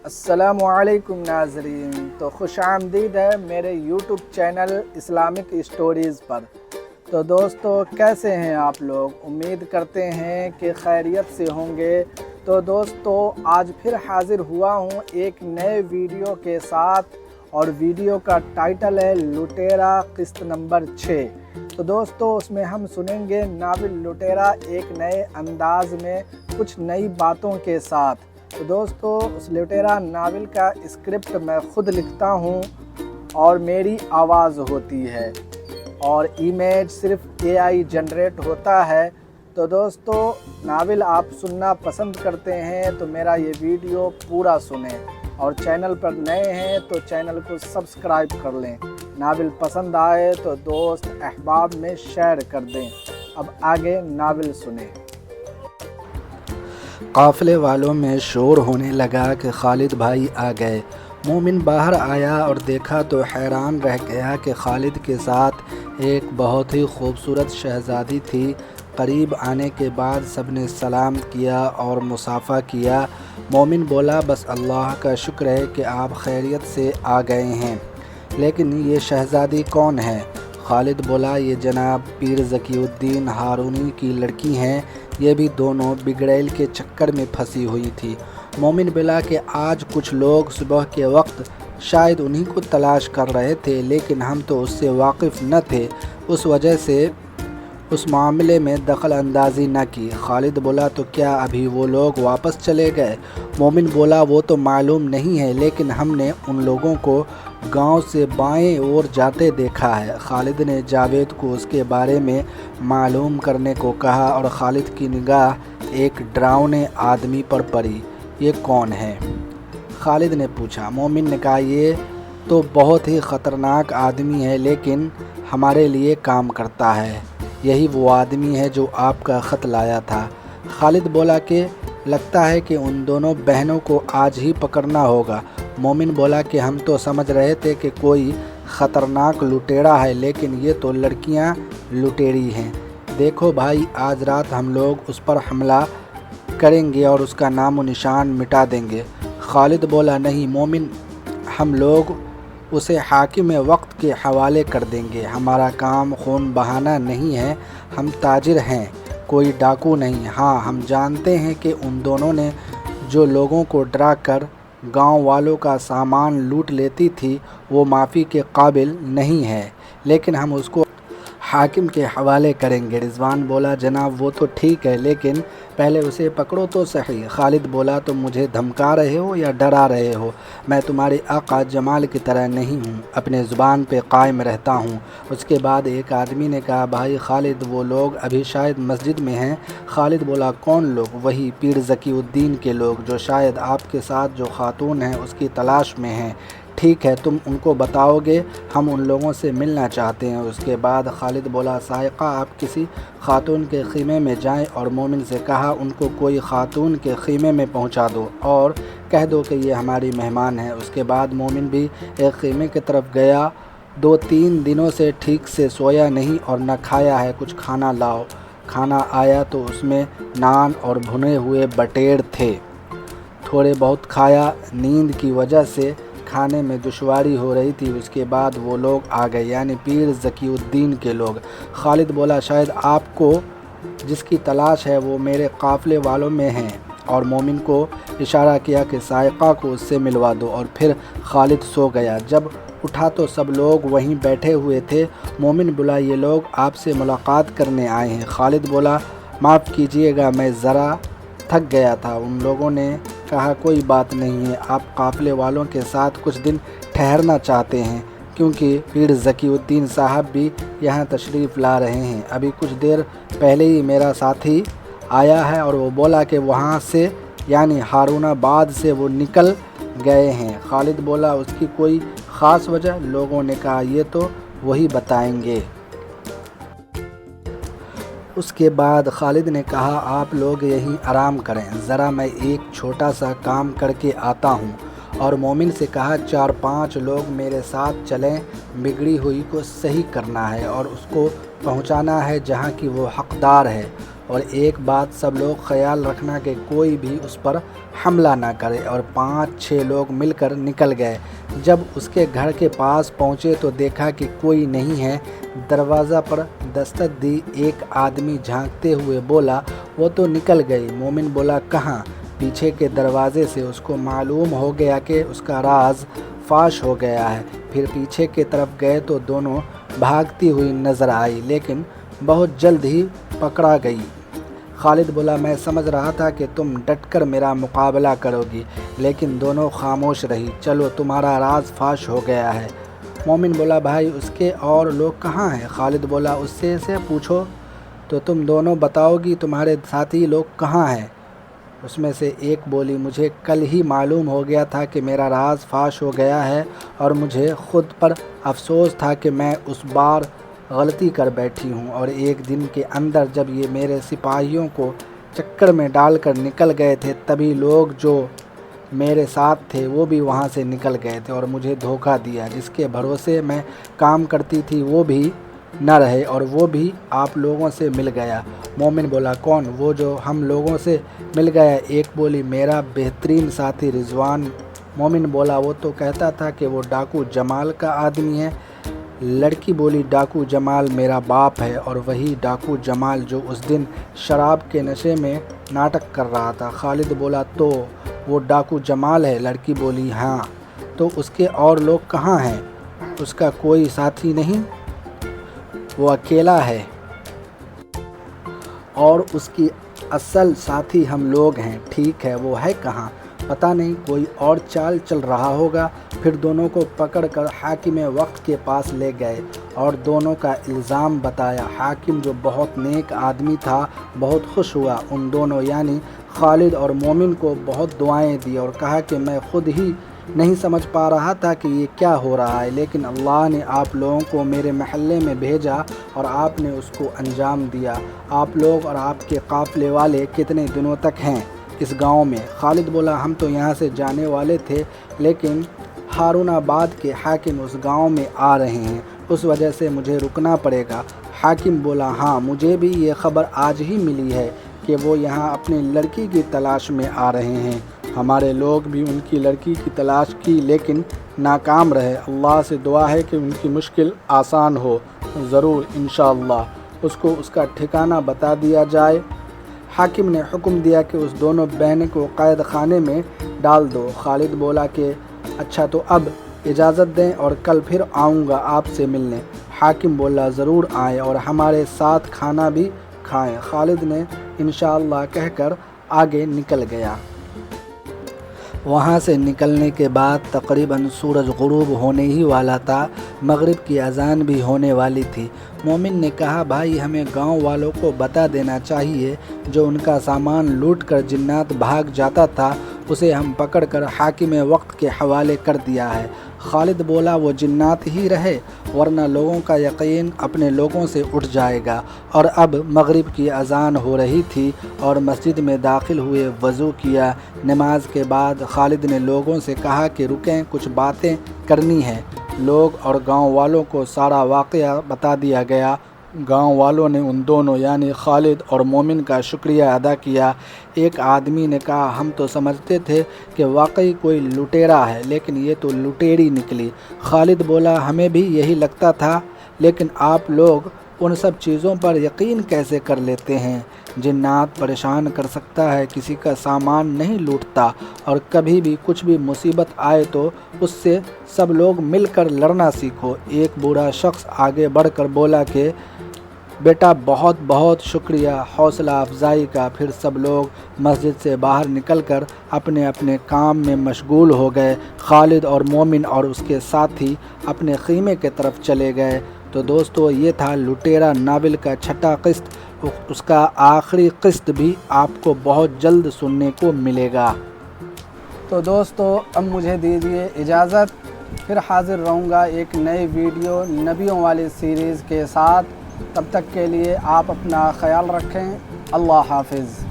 السلام علیکم ناظرین، تو خوش آمدید ہے میرے یوٹیوب چینل اسلامک اسٹوریز پر۔ تو دوستو کیسے ہیں آپ لوگ؟ امید کرتے ہیں کہ خیریت سے ہوں گے۔ تو دوستو آج پھر حاضر ہوا ہوں ایک نئے ویڈیو کے ساتھ، اور ویڈیو کا ٹائٹل ہے لٹیرا قسط نمبر 6۔ تو دوستو اس میں ہم سنیں گے ناول لٹیرا ایک نئے انداز میں کچھ نئی باتوں کے ساتھ۔ تو دوستو اس لٹیرا ناول کا اسکرپٹ میں خود لکھتا ہوں اور میری آواز ہوتی ہے، اور ایمیج صرف AI جنریٹ ہوتا ہے۔ تو دوستو ناول آپ سننا پسند کرتے ہیں تو میرا یہ ویڈیو پورا سنیں، اور چینل پر نئے ہیں تو چینل کو سبسکرائب کر لیں۔ ناول پسند آئے تو دوست احباب میں شیئر کر دیں۔ اب آگے ناول سنیں۔ قافلے والوں میں شور ہونے لگا کہ خالد بھائی آ گئے۔ مومن باہر آیا اور دیکھا تو حیران رہ گیا کہ خالد کے ساتھ ایک بہت ہی خوبصورت شہزادی تھی۔ قریب آنے کے بعد سب نے سلام کیا اور مصافحہ کیا۔ مومن بولا بس اللہ کا شکر ہے کہ آپ خیریت سے آ گئے ہیں، لیکن یہ شہزادی کون ہے؟ خالد بولا یہ جناب پیر ذکی الدین ہارونی کی لڑکی ہیں، یہ بھی دونوں بگڑیل کے چکر میں پھنسی ہوئی تھی۔ مومن بولا کہ آج کچھ لوگ صبح کے وقت شاید انہی کو تلاش کر رہے تھے، لیکن ہم تو اس سے واقف نہ تھے، اس وجہ سے اس معاملے میں دخل اندازی نہ کی۔ خالد بولا تو کیا ابھی وہ لوگ واپس چلے گئے؟ مومن بولا وہ تو معلوم نہیں ہے، لیکن ہم نے ان لوگوں کو گاؤں سے بائیں اور جاتے دیکھا ہے۔ خالد نے جاوید کو اس کے بارے میں معلوم کرنے کو کہا، اور خالد کی نگاہ ایک ڈراؤنے آدمی پر پڑی۔ یہ کون ہے؟ خالد نے پوچھا۔ مومن نے کہا یہ تو بہت ہی خطرناک آدمی ہے، لیکن ہمارے لیے کام کرتا ہے۔ یہی وہ آدمی ہے جو آپ کا خط لایا تھا۔ خالد بولا کہ لگتا ہے کہ ان دونوں بہنوں کو آج ہی پکڑنا ہوگا۔ مومن بولا کہ ہم تو سمجھ رہے تھے کہ کوئی خطرناک لٹیرا ہے، لیکن یہ تو لڑکیاں لٹیری ہیں۔ دیکھو بھائی، آج رات ہم لوگ اس پر حملہ کریں گے اور اس کا نام و نشان مٹا دیں گے۔ خالد بولا نہیں مومن، ہم لوگ اسے حاکم وقت کے حوالے کر دیں گے۔ ہمارا کام خون بہانا نہیں ہے، ہم تاجر ہیں، کوئی ڈاکو نہیں۔ ہاں ہم جانتے ہیں کہ ان دونوں نے جو لوگوں کو ڈرا کر گاؤں والوں کا سامان لوٹ لیتی تھی وہ معافی کے قابل نہیں ہے، لیکن ہم اس کو حاکم کے حوالے کریں گے۔ رضوان بولا جناب وہ تو ٹھیک ہے، لیکن پہلے اسے پکڑو تو صحیح۔ خالد بولا تم مجھے دھمکا رہے ہو یا ڈرا رہے ہو؟ میں تمہارے آقا جمال کی طرح نہیں ہوں، اپنے زبان پہ قائم رہتا ہوں۔ اس کے بعد ایک آدمی نے کہا بھائی خالد وہ لوگ ابھی شاید مسجد میں ہیں۔ خالد بولا کون لوگ؟ وہی پیر ذکی الدین کے لوگ جو شاید آپ کے ساتھ جو خاتون ہیں اس کی تلاش میں ہیں۔ ٹھیک ہے تم ان کو بتاؤ گے، ہم ان لوگوں سے ملنا چاہتے ہیں۔ اس کے بعد خالد بولا سائقہ آپ کسی خاتون کے خیمے میں جائیں اور مومن سے کہا ان کو کوئی خاتون کے خیمے میں پہنچا دو اور کہہ دو کہ یہ ہماری مہمان ہے۔ اس کے بعد مومن بھی ایک خیمے کی طرف گیا۔ 2-3 دنوں سے ٹھیک سے سویا نہیں اور نہ کھایا ہے، کچھ کھانا لاؤ۔ کھانا آیا تو اس میں نان اور بھنے ہوئے بٹیر تھے۔ تھوڑے بہت کھایا، نیند کی وجہ سے کھانے میں دشواری ہو رہی تھی۔ اس کے بعد وہ لوگ آ گئے، یعنی پیر ذکی الدین کے لوگ۔ خالد بولا شاید آپ کو جس کی تلاش ہے وہ میرے قافلے والوں میں ہیں، اور مومن کو اشارہ کیا کہ سائقہ کو اس سے ملوا دو، اور پھر خالد سو گیا۔ جب اٹھا تو سب لوگ وہیں بیٹھے ہوئے تھے۔ مومن بولا یہ لوگ آپ سے ملاقات کرنے آئے ہیں۔ خالد بولا معاف کیجیے گا میں ذرا تھک گیا تھا۔ ان لوگوں نے کہا کوئی بات نہیں ہے، آپ قافلے والوں کے ساتھ کچھ دن ٹھہرنا چاہتے ہیں، کیونکہ پیر ذکی الدین صاحب بھی یہاں تشریف لا رہے ہیں۔ ابھی کچھ دیر پہلے ہی میرا ساتھی آیا ہے اور وہ بولا کہ وہاں سے یعنی ہارون آباد سے وہ نکل گئے ہیں۔ خالد بولا اس کی کوئی خاص وجہ؟ لوگوں نے کہا یہ تو وہی بتائیں گے۔ اس کے بعد خالد نے کہا آپ لوگ یہیں آرام کریں، ذرا میں ایک چھوٹا سا کام کر کے آتا ہوں، اور مومن سے کہا 4-5 لوگ میرے ساتھ چلیں، بگڑی ہوئی کو صحیح کرنا ہے اور اس کو پہنچانا ہے جہاں کی وہ حقدار ہے۔ اور ایک بات سب لوگ خیال رکھنا کہ کوئی بھی اس پر حملہ نہ کرے، اور 5-6 لوگ مل کر نکل گئے۔ جب اس کے گھر کے پاس پہنچے تو دیکھا کہ کوئی نہیں ہے۔ دروازہ پر دستک دی، ایک آدمی جھانکتے ہوئے بولا، وہ تو نکل گئی۔ مومن بولا، کہاں؟ پیچھے کے دروازے سے۔ اس کو معلوم ہو گیا کہ اس کا راز فاش ہو گیا ہے۔ پھر پیچھے کی طرف گئے تو دونوں بھاگتی ہوئی نظر آئی، لیکن بہت جلد ہی پکڑا گئی۔ خالد بولا، میں سمجھ رہا تھا کہ تم ڈٹ کر میرا مقابلہ کرو گی، لیکن دونوں خاموش رہی۔ چلو، تمہارا راز فاش ہو گیا ہے۔ مومن بولا، بھائی اس کے اور لوگ کہاں ہیں؟ خالد بولا، اس سے پوچھو تو تم دونوں بتاؤ گی تمہارے ساتھی لوگ کہاں ہیں۔ اس میں سے ایک بولی، مجھے کل ہی معلوم ہو گیا تھا کہ میرا راز فاش ہو گیا ہے، اور مجھے خود پر افسوس تھا کہ میں اس بار غلطی کر بیٹھی ہوں، اور ایک دن کے اندر جب یہ میرے سپاہیوں کو چکر میں ڈال کر نکل گئے تھے، تبھی لوگ جو میرے ساتھ تھے وہ بھی وہاں سے نکل گئے تھے اور مجھے دھوکہ دیا۔ جس کے بھروسے میں کام کرتی تھی وہ بھی نہ رہے، اور وہ بھی آپ لوگوں سے مل گیا۔ مومن بولا، کون؟ وہ جو ہم لوگوں سے مل گیا۔ ایک بولی، میرا بہترین ساتھی رضوان۔ مومن بولا، وہ تو کہتا تھا کہ وہ ڈاکو جمال کا آدمی ہے۔ لڑکی بولی، ڈاکو جمال میرا باپ ہے، اور وہی ڈاکو جمال جو اس دن شراب کے نشے میں ناٹک کر رہا تھا۔ خالد بولا، تو وہ ڈاکو جمال ہے؟ لڑکی بولی، ہاں۔ تو اس کے اور لوگ کہاں ہیں؟ اس کا کوئی ساتھی نہیں؟ وہ اکیلا ہے، اور اس کی اصل ساتھی ہم لوگ ہیں۔ ٹھیک ہے، وہ ہے کہاں؟ پتہ نہیں، کوئی اور چال چل رہا ہوگا۔ پھر دونوں کو پکڑ کر حاکم وقت کے پاس لے گئے اور دونوں کا الزام بتایا۔ حاکم جو بہت نیک آدمی تھا بہت خوش ہوا، ان دونوں یعنی خالد اور مومن کو بہت دعائیں دی، اور کہا کہ میں خود ہی نہیں سمجھ پا رہا تھا کہ یہ کیا ہو رہا ہے، لیکن اللہ نے آپ لوگوں کو میرے محلے میں بھیجا اور آپ نے اس کو انجام دیا۔ آپ لوگ اور آپ کے قافلے والے کتنے دنوں تک ہیں اس گاؤں میں؟ خالد بولا، ہم تو یہاں سے جانے والے تھے، لیکن ہارون آباد کے حاکم اس گاؤں میں آ رہے ہیں، اس وجہ سے مجھے رکنا پڑے گا۔ حاکم بولا، ہاں، مجھے بھی یہ خبر آج ہی ملی ہے کہ وہ یہاں اپنی لڑکی کی تلاش میں آ رہے ہیں۔ ہمارے لوگ بھی ان کی لڑکی کی تلاش کی، لیکن ناکام رہے۔ اللہ سے دعا ہے کہ ان کی مشکل آسان ہو۔ ضرور، انشاءاللہ اس کو اس کا ٹھکانہ بتا دیا جائے۔ حاکم نے حکم دیا کہ اس دونوں بہنوں کو قید خانے میں ڈال دو۔ خالد بولا کہ اچھا، تو اب اجازت دیں اور کل پھر آؤں گا آپ سے ملنے۔ حاکم بولا، ضرور آئیں اور ہمارے ساتھ کھانا بھی کھائیں۔ خالد نے انشاءاللہ کہہ کر آگے نکل گیا۔ وہاں سے نکلنے کے بعد تقریباً سورج غروب ہونے ہی والا تھا، مغرب کی اذان بھی ہونے والی تھی۔ مومن نے کہا، بھائی ہمیں گاؤں والوں کو بتا دینا چاہیے، جو ان کا سامان لوٹ کر جنات بھاگ جاتا تھا اسے ہم پکڑ کر حاکم وقت کے حوالے کر دیا ہے۔ خالد بولا، وہ جنات ہی رہے، ورنہ لوگوں کا یقین اپنے لوگوں سے اٹھ جائے گا۔ اور اب مغرب کی اذان ہو رہی تھی اور مسجد میں داخل ہوئے، وضو کیا۔ نماز کے بعد خالد نے لوگوں سے کہا کہ رکیں، کچھ باتیں کرنی ہیں۔ لوگ اور گاؤں والوں کو سارا واقعہ بتا دیا گیا۔ گاؤں والوں نے ان دونوں یعنی خالد اور مومن کا شکریہ ادا کیا۔ ایک آدمی نے کہا، ہم تو سمجھتے تھے کہ واقعی کوئی لٹیرا ہے، لیکن یہ تو لٹیری نکلی۔ خالد بولا، ہمیں بھی یہی لگتا تھا، لیکن آپ لوگ ان سب چیزوں پر یقین کیسے کر لیتے ہیں؟ جنات پریشان کر سکتا ہے، کسی کا سامان نہیں لوٹتا، اور کبھی بھی کچھ بھی مصیبت آئے تو اس سے سب لوگ مل کر لڑنا سیکھو۔ ایک بوڑھا شخص آگے بڑھ کر بولا کہ بیٹا بہت بہت شکریہ حوصلہ افزائی کا۔ پھر سب لوگ مسجد سے باہر نکل کر اپنے اپنے کام میں مشغول ہو گئے۔ خالد اور مومن اور اس کے ساتھی اپنے خیمے کی طرف چلے گئے۔ تو دوستو، یہ تھا لٹیرا ناول کا چھٹا قسط۔ اس کا آخری قسط بھی آپ کو بہت جلد سننے کو ملے گا۔ تو دوستو، اب مجھے دیجیے اجازت، پھر حاضر رہوں گا ایک نئی ویڈیو نبیوں والی سیریز کے ساتھ۔ تب تک کے لیے آپ اپنا خیال رکھیں۔ اللہ حافظ۔